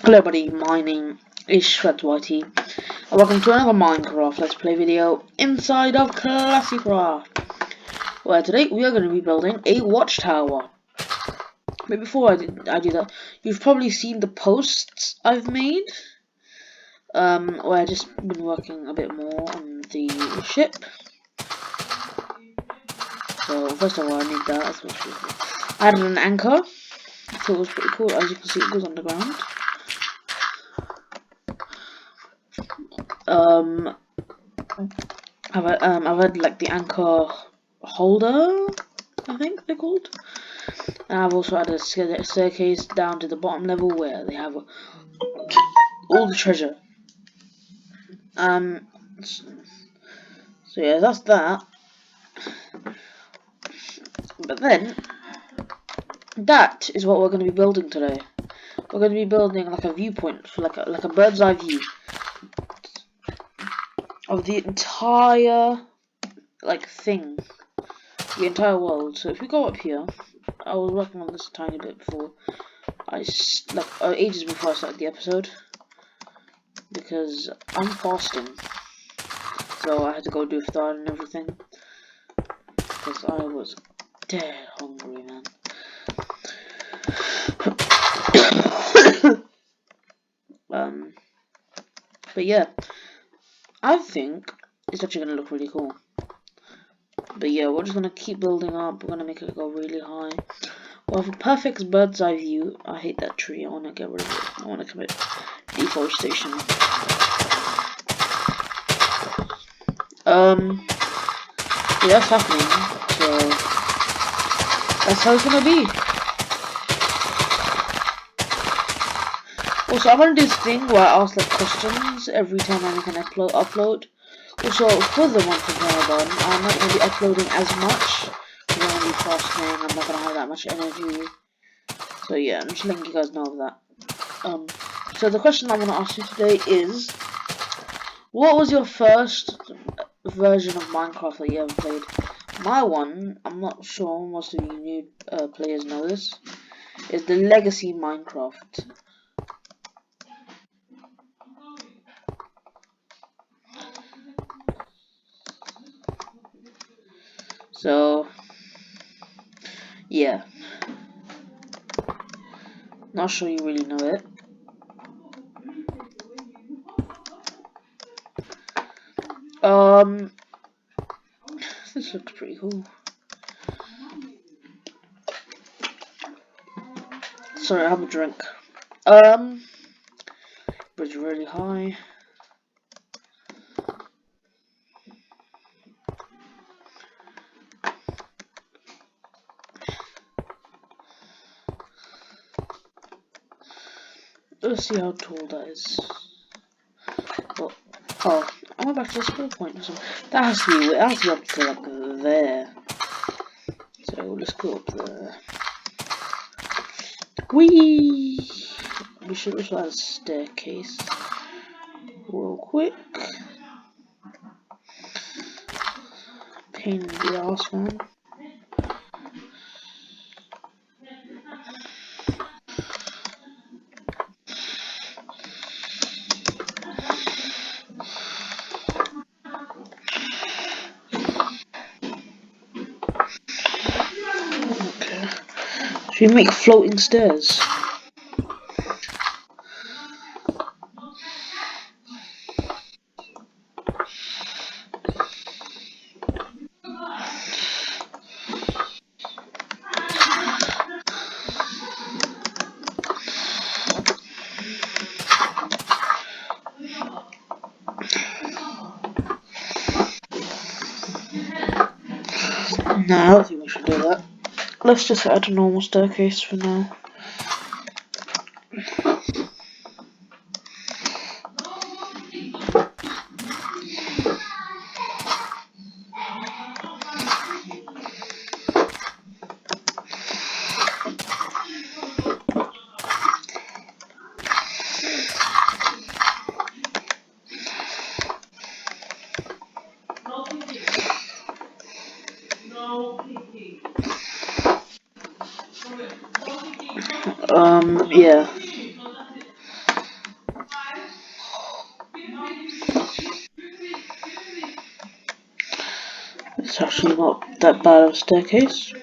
Hello everybody, my name is ShredYT, and welcome to another Minecraft Let's Play video inside of ClassiCraft, where today we are going to be building a watchtower. But before I do that, you've probably seen the posts I've made, where I've just been working a bit more on the ship. So first of all, I need that. That's what's really cool. I added an anchor. I thought it was pretty cool. As you can see, it goes underground. I've had like the anchor holder, I think they're called, and I've also added a staircase down to the bottom level where they have all the treasure. So yeah, that's that. But then that is what we're going to be building today. We're going to be building like a viewpoint, for like a bird's eye view of the entire thing, the entire world. So if we go up here, I was working on this a tiny bit before ages before I started the episode, because I'm fasting, so I had to go do iftar and everything, because I was dead hungry, man. But yeah, I think it's actually gonna look really cool. But yeah, we're just gonna keep building up. We're gonna make it go really high. We'll have a perfect bird's eye view. I hate that tree. I wanna get rid of it. I wanna commit deforestation. Yeah, that's happening. So that's how it's gonna be. Also, I'm gonna do this thing where I ask like questions every time I make an upload. Also, for the month of Ramadan, I'm not gonna be uploading as much because I'm gonna be fasting. I'm not gonna have that much energy. So yeah, I'm just letting you guys know of that. So the question I'm gonna ask you today is, what was your first version of Minecraft that you ever played? My one, I'm not sure most of you new players know this, is the Legacy Minecraft. So yeah, not sure you really know it. This looks pretty cool. Sorry, I have a drink. Bridge really high. Let's see how tall that is. Oh, I went back to the spawn point or something. That has to be up to like there. So let's go up there. Whee! We should also have a staircase. Real quick. Pain in the ass, man. Okay. Should we make floating stairs? No, I don't think we should do that. Let's just add a normal staircase for now. Yeah. It's actually not that bad of a staircase.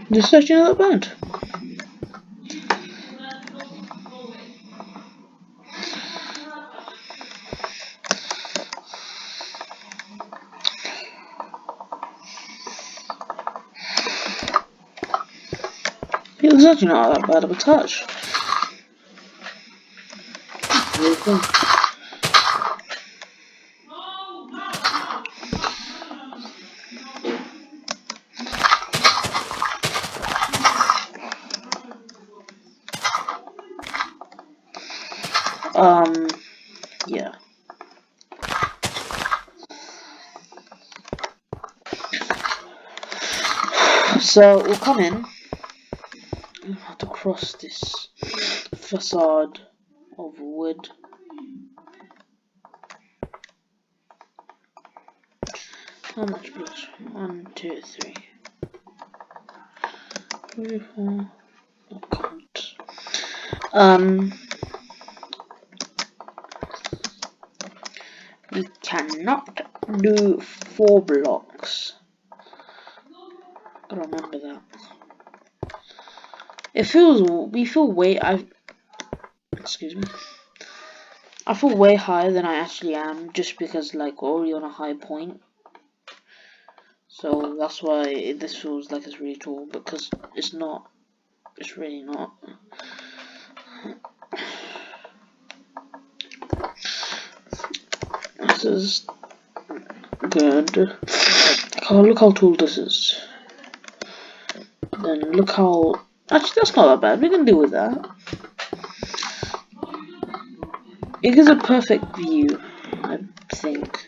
This is actually not that bad. It's actually not that bad of a touch. Really cool. Yeah. So we'll come in. We'll have to cross this facade of wood. How much blocks? 1, 2, 3. 3, 4. I can't. We cannot do 4 blocks. Gotta remember that. We feel way, excuse me. I feel way higher than I actually am, just because like we're already on a high point. So that's why this feels like it's really tall, because it's not. It's really not. This is good. Oh, look how tall this is. Then look how. Actually, that's not that bad. We can deal with that. It gives a perfect view, I think.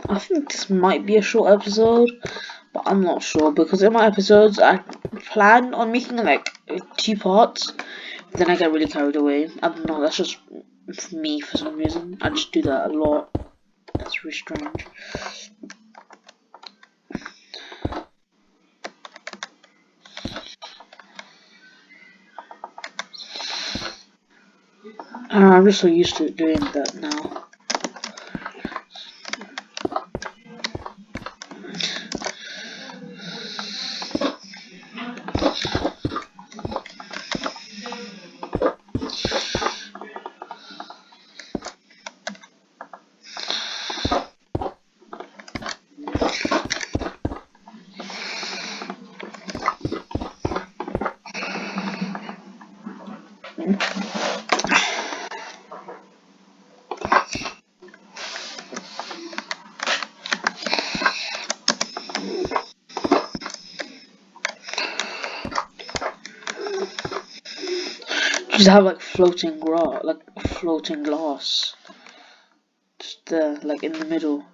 I think this might be a short episode, but I'm not sure, because in my episodes I plan on making like 2 parts, then I get really carried away. I don't know, that's just me for some reason. I just do that a lot. That's really strange. I'm just so used to doing that now. Just have like floating glass, just there, like in the middle.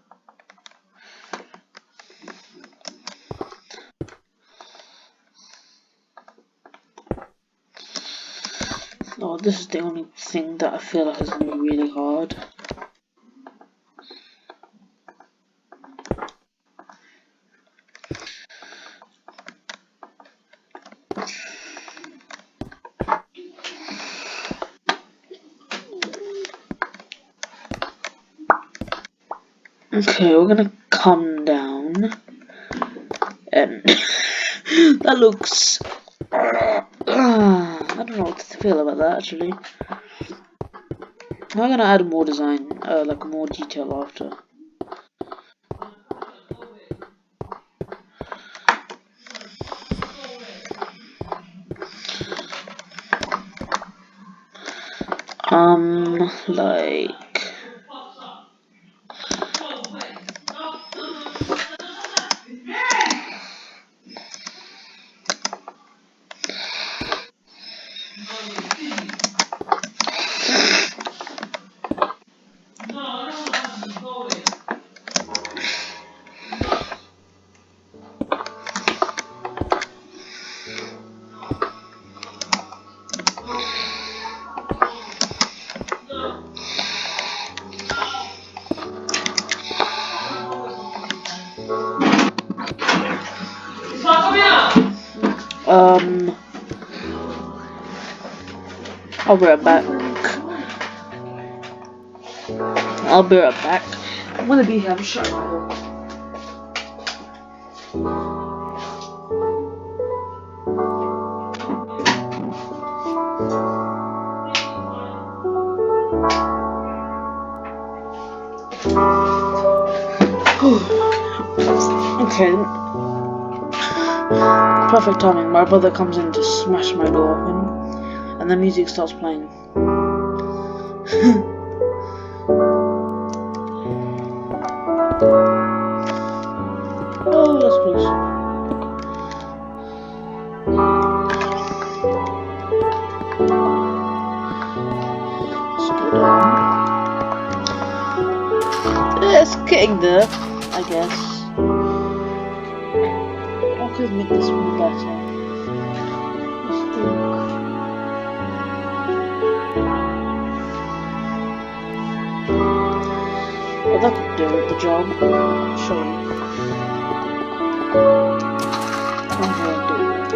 Oh, this is the only thing that I feel like is gonna be really hard. Okay, we're gonna come down, and that looks. I don't know what to feel about that actually. I'm gonna add more design, like more detail after. Like. I'll be right back. I'll be right back. I'm gonna be here. I'm shutting my door. Okay. Perfect timing. My brother comes in to smash my door open, and the music starts playing. Oh, yes, please. Let's go down. Yeah, it's getting there, I guess. I could make this one better. Let's do. Well, that could do the job. I'll show you. I'm gonna do it.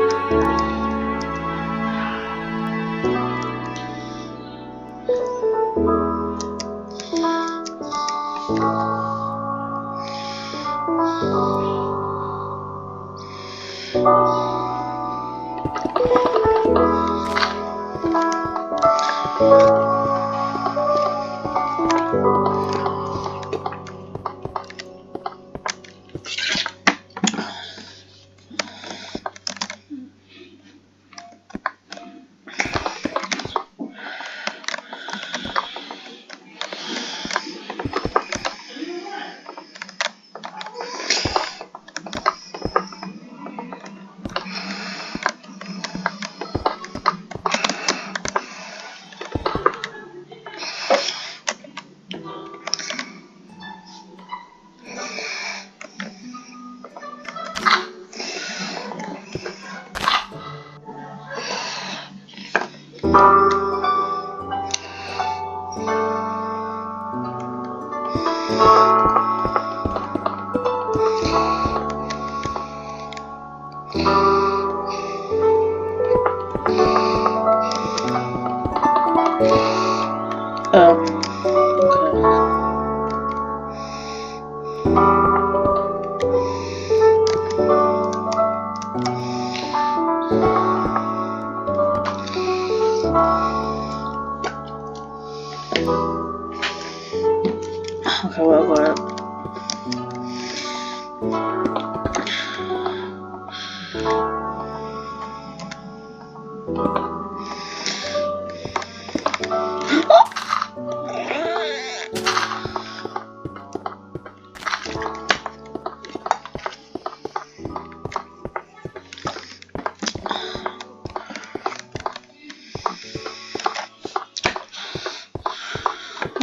Okay, well, I got it.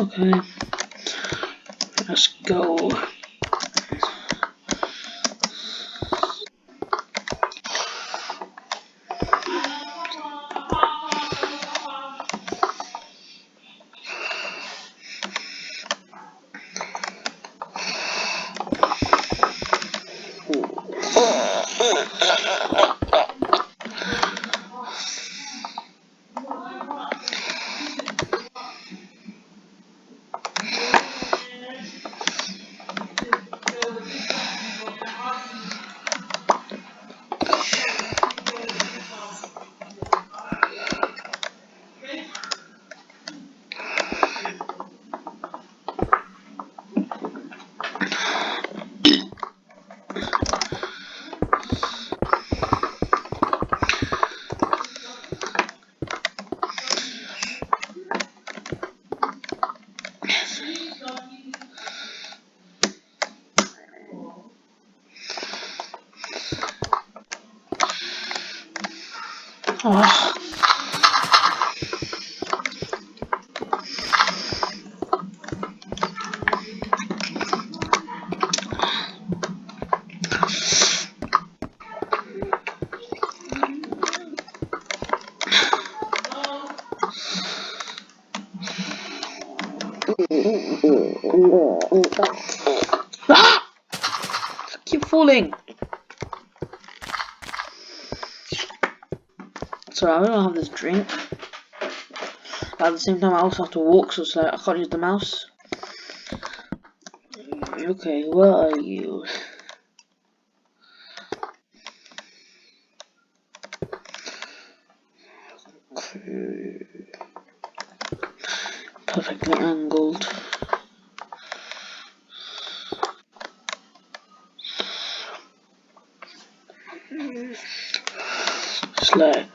Okay, let's go. Oh. Ah! Keep falling. Sorry, I'm gonna have this drink. But at the same time, I also have to walk, so it's like I can't use the mouse. Okay, where are you? Okay. Perfectly angled. Just like.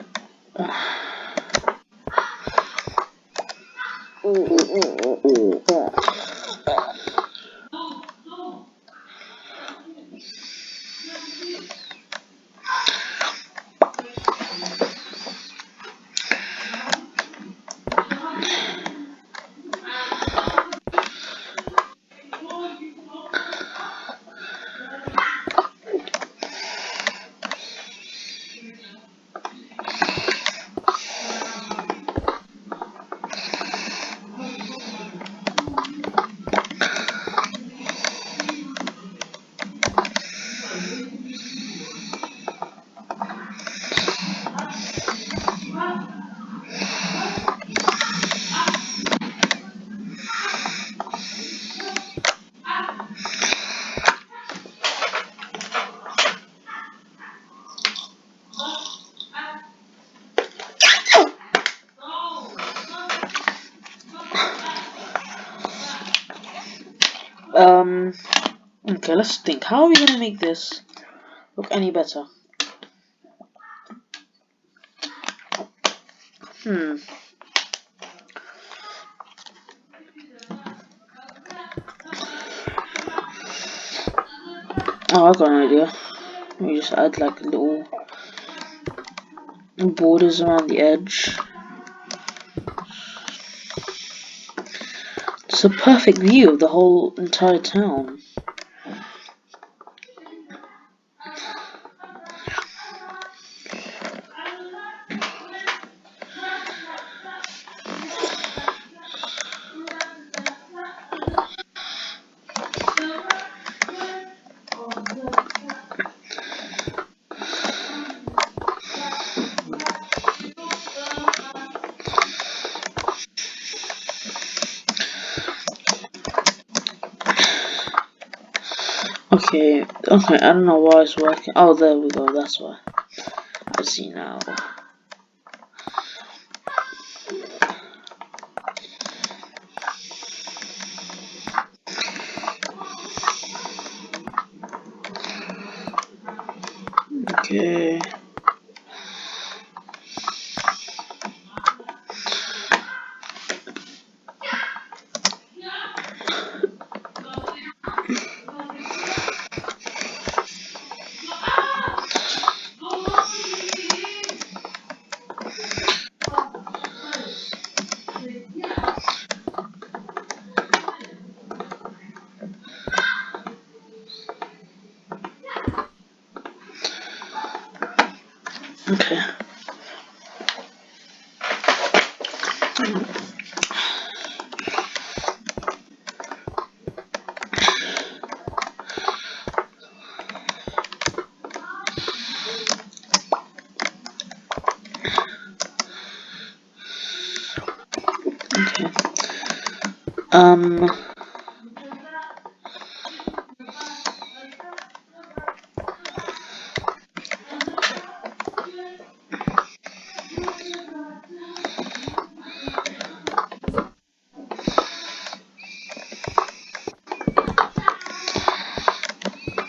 Okay, let's think. How are we gonna make this look any better? Oh, I got an idea. We just add like little borders around the edge. It's a perfect view of the whole entire town. Okay, I don't know why it's working. Oh, there we go, that's why. I see now. Okay. Okay. Um.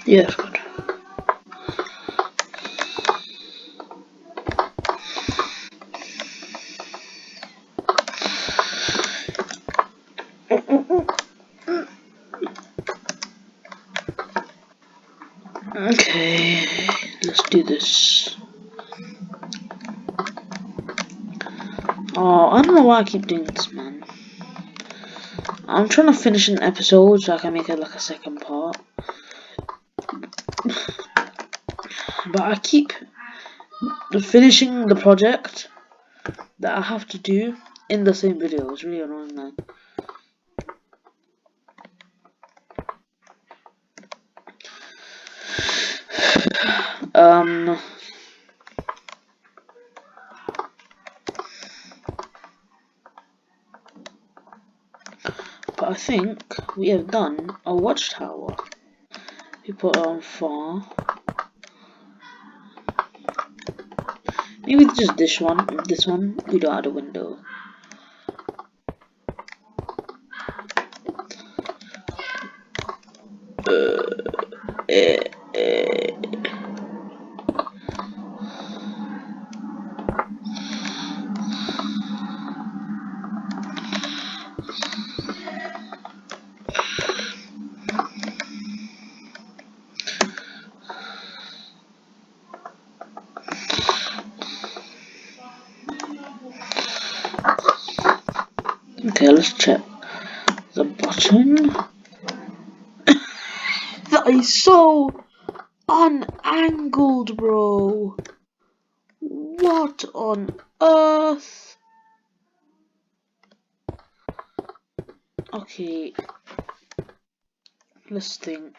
Yeah, it's good. Okay, let's do this. Oh, I don't know why I keep doing this, man. I'm trying to finish an episode so I can make it like a second part. But I keep finishing the project that I have to do in the same video. It's really annoying, man. But I think we have done a watchtower. We put it on far. Maybe just this one, we don't add a window. Okay, let's check the button. That is so unangled, bro. What on earth? Okay, let's think.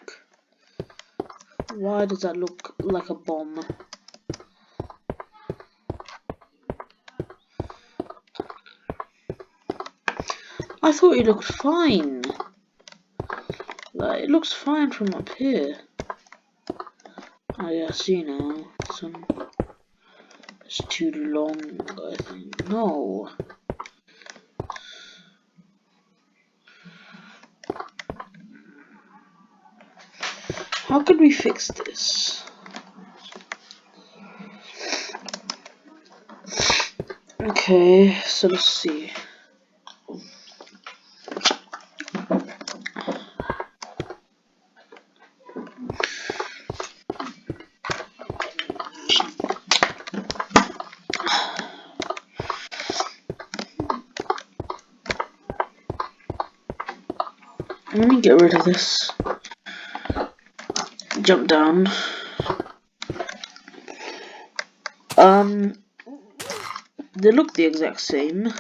Why does that look like a bomb? I thought it looked fine. Like, it looks fine from up here. Oh yeah, I see now. It's too long, I think. No. How could we fix this? Okay, so let's see. Let me get rid of this. Jump down. They look the exact same.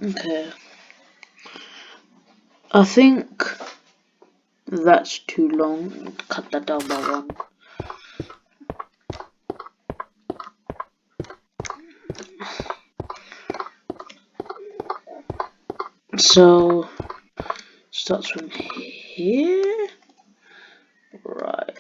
Okay. I think that's too long. Cut that down by one. So starts from here, right?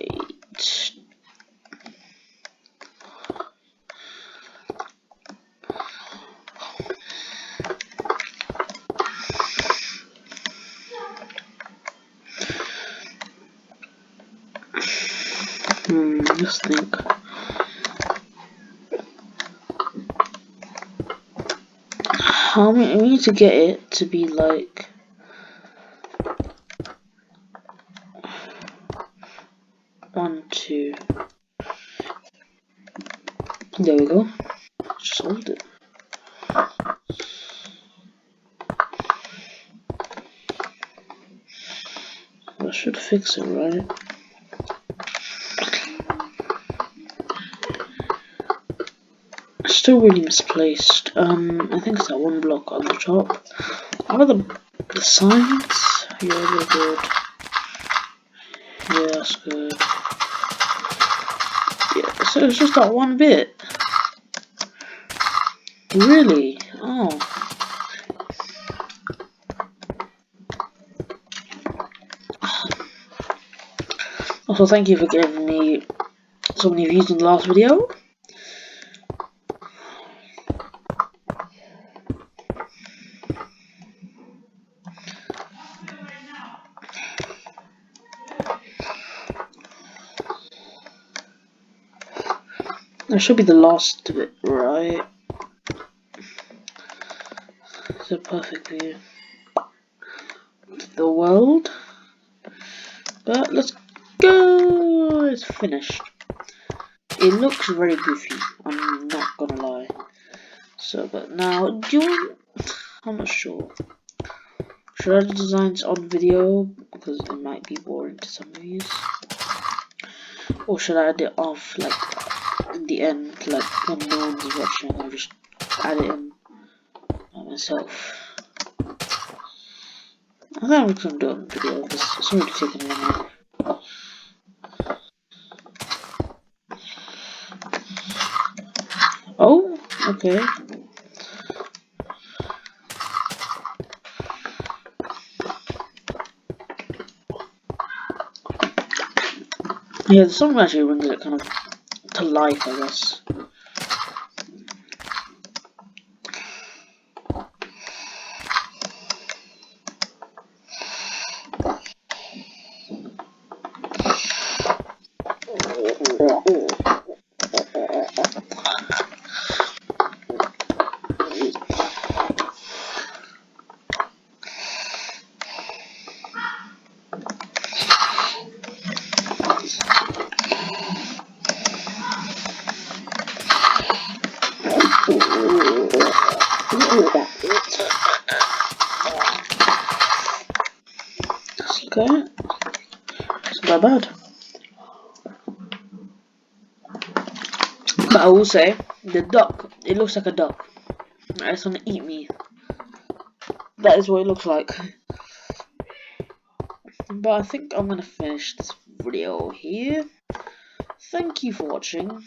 Let's think. How many? We need to get it to be like 1, 2. There we go. Just hold it. That should fix it, right? Still really misplaced. I think it's that one block on the top. How are the sides? Yeah, they're good. Yeah, that's good. Yeah, So it's just that one bit. Really? Oh. Also, thank you for giving me so many views in the last video. That should be the last bit, right? It's a perfect view of the world. But let's go! It's finished. It looks very goofy, I'm not gonna lie. So, but now, I'm not sure. Should I do designs on video? Because it might be boring to some of you. Or should I add it off, like, in the end, like, when no one's watching, I'll just add it in by myself. I think I'm just gonna do it on video, because it's already taken long. Oh, okay. Yeah, the song actually brings it kind of to life, I guess. Okay, it's not bad. But I will say, the duck, it looks like a duck. It's gonna eat me. That is what it looks like. But I think I'm gonna finish this video here. Thank you for watching.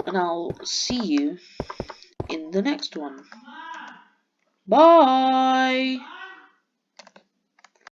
And I'll see you in the next one. Bye!